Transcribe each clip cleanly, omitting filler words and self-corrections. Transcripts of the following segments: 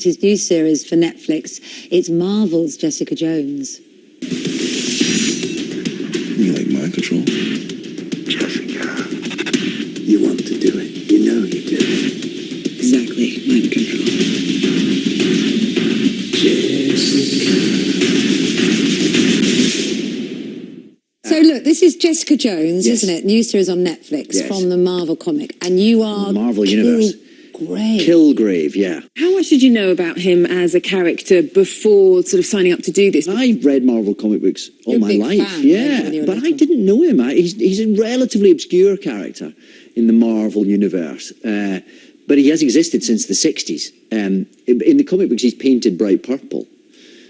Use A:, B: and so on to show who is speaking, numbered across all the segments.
A: his new series for Netflix. It's Marvel's Jessica Jones.
B: You like mind control? Jessica, you want to do it. You know you do.
C: Exactly, mind control.
A: So look, this is Jessica Jones,
D: Yes.
A: isn't it? New series on Netflix
D: Yes.
A: from the Marvel comic. And you are
D: Marvel Universe. Kilgrave, yeah.
C: How much did you know about him as a character before sort of signing up to do this?
D: I read Marvel comic books all
A: You're a
D: my
A: big
D: life,
A: fan, weren't you, when you were
D: but I
A: little?
D: didn't know him. He's a relatively obscure character in the Marvel universe, but he has existed since the 60s. In the comic books, he's painted bright purple.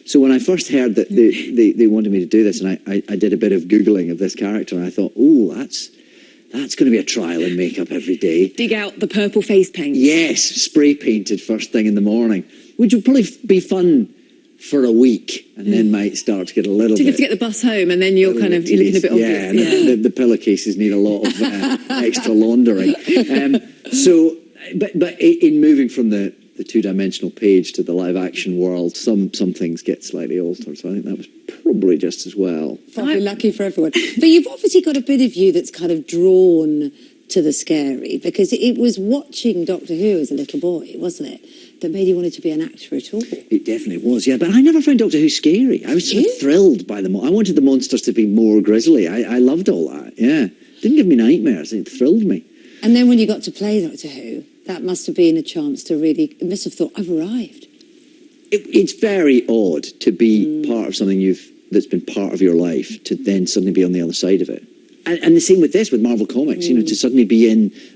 D: So when I first heard that they wanted me to do this, and I did a bit of Googling of this character, and I thought, oh, that's going to be a trial in makeup every day.
C: Dig out the purple face paint.
D: Yes, spray painted first thing in the morning, which would probably be fun for a week, and then might start to get a little
C: Do you
D: bit...
C: have to get the bus home and then you're looking a bit obvious?
D: Yeah, and the pillowcases need a lot of extra laundering. But in moving from the two-dimensional page to the live-action world, some things get slightly altered, so I think that was probably just as well.
A: Probably lucky for everyone. But you've obviously got a bit of you that's kind of drawn to the scary, because it was watching Doctor Who as a little boy, wasn't it, that made you wanted to be an actor at all?
D: It definitely was, yeah. But I never found Doctor Who scary. I was sort of thrilled by them. I wanted the monsters to be more grisly. I loved all that, yeah. Didn't give me nightmares. It thrilled me.
A: And then when you got to play Doctor Who, that must have been a chance to really... You must have thought, I've arrived.
D: It's very odd to be part of something that's been part of your life, to then suddenly be on the other side of it. And the same with this, with Marvel Comics, to suddenly be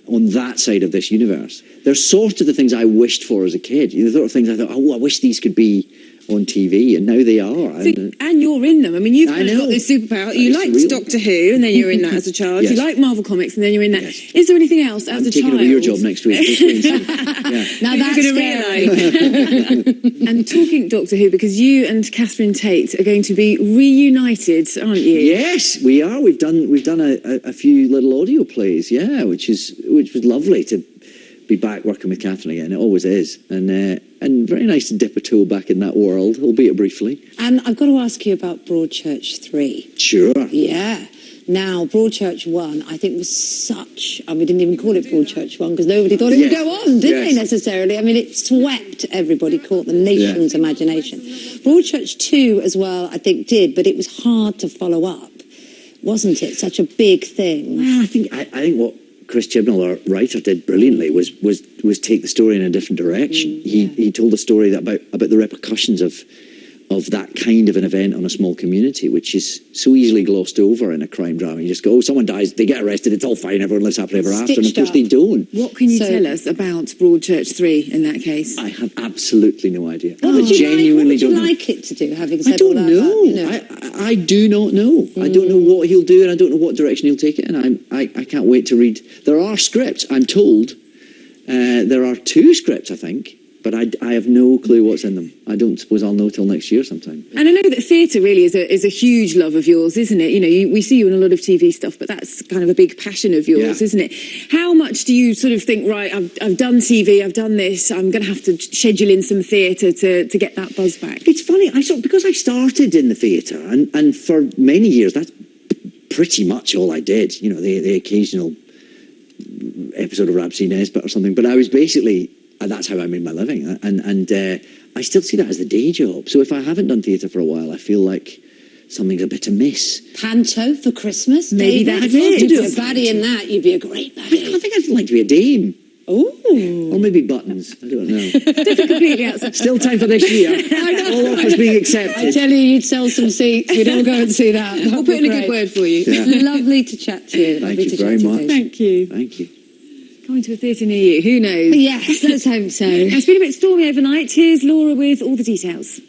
D: on that side of this universe. They're sort of the things I wished for as a kid. The sort of things I thought, oh, I wish these could be on TV, and now they are.
C: And you're in them. I mean, you've kind of got this superpower. You liked Doctor Who, and then you were in that as a child.
D: Yes.
C: You like Marvel Comics, and then you're in that.
D: Yes.
C: Is there anything else as a child?
D: I'm taking over your job next week.
A: Now that's
C: going to realise. And talking Doctor Who, because you and Catherine Tate are going to be reunited, aren't you?
D: Yes, we are. We've done a few little audio plays, yeah, which was lovely to be back working with Catherine again. It always is, and very nice to dip a toe back in that world, albeit briefly.
A: And I've got to ask you about Broadchurch 3.
D: Sure.
A: Yeah. Now, Broadchurch 1, I think, was such... we didn't even call it Broadchurch 1 because nobody thought it would go on, did they, necessarily? I mean, it swept everybody, caught the nation's imagination. Broadchurch 2 as well, I think, did, but it was hard to follow up, wasn't it? Such a big thing.
D: Well, I think what Chris Chibnall, our writer, did brilliantly was take the story in a different direction. He told a story about the repercussions of that kind of an event on a small community, which is so easily glossed over in a crime drama. You just go, oh, someone dies, they get arrested, it's all fine, everyone lives happily ever after, and of course they don't.
C: What can you tell us about Broadchurch 3 in that case?
D: I have absolutely no idea.
A: What would you
D: don't
A: like it to do, having said
D: I don't
A: all that?
D: know. I do not know. I don't know what he'll do, and I don't know what direction he'll take it, and I can't wait to read. There are scripts, I'm told. There are 2 scripts, I think. But I have no clue what's in them. I don't suppose I'll know till next year sometime.
C: And I know that theatre really is a huge love of yours, isn't it? We see you in a lot of TV stuff, but that's kind of a big passion of yours, isn't it? How much do you sort of think, right, I've done TV, I've done this, I'm going to have to schedule in some theatre to get that buzz back?
D: It's funny, because I started in the theatre, and for many years, that's pretty much all I did. The occasional episode of Rhapsody Nesbitt or something, but I was basically... that's how I made my living, and I still see that as the day job. So if I haven't done theatre for a while, I feel like something's a bit amiss.
A: Panto for Christmas?
C: Maybe that's it.
A: You'd be a baddie in that. You'd be a great baddie.
D: I think I'd like to be a dame.
A: Ooh.
D: Or maybe Buttons. I don't know.
C: Different completely outside.
D: Still time for this year. All offers being accepted.
A: I tell you, you'd sell some seats. We'd all go and see that.
C: We'll put in a good word for you.
D: Yeah.
A: Lovely to chat to you.
D: Thank you very much.
C: Thank you.
D: Thank you.
C: Coming to a theatre near you, who knows?
A: Yes, let's hope so.
C: It's been a bit stormy overnight. Here's Laura with all the details.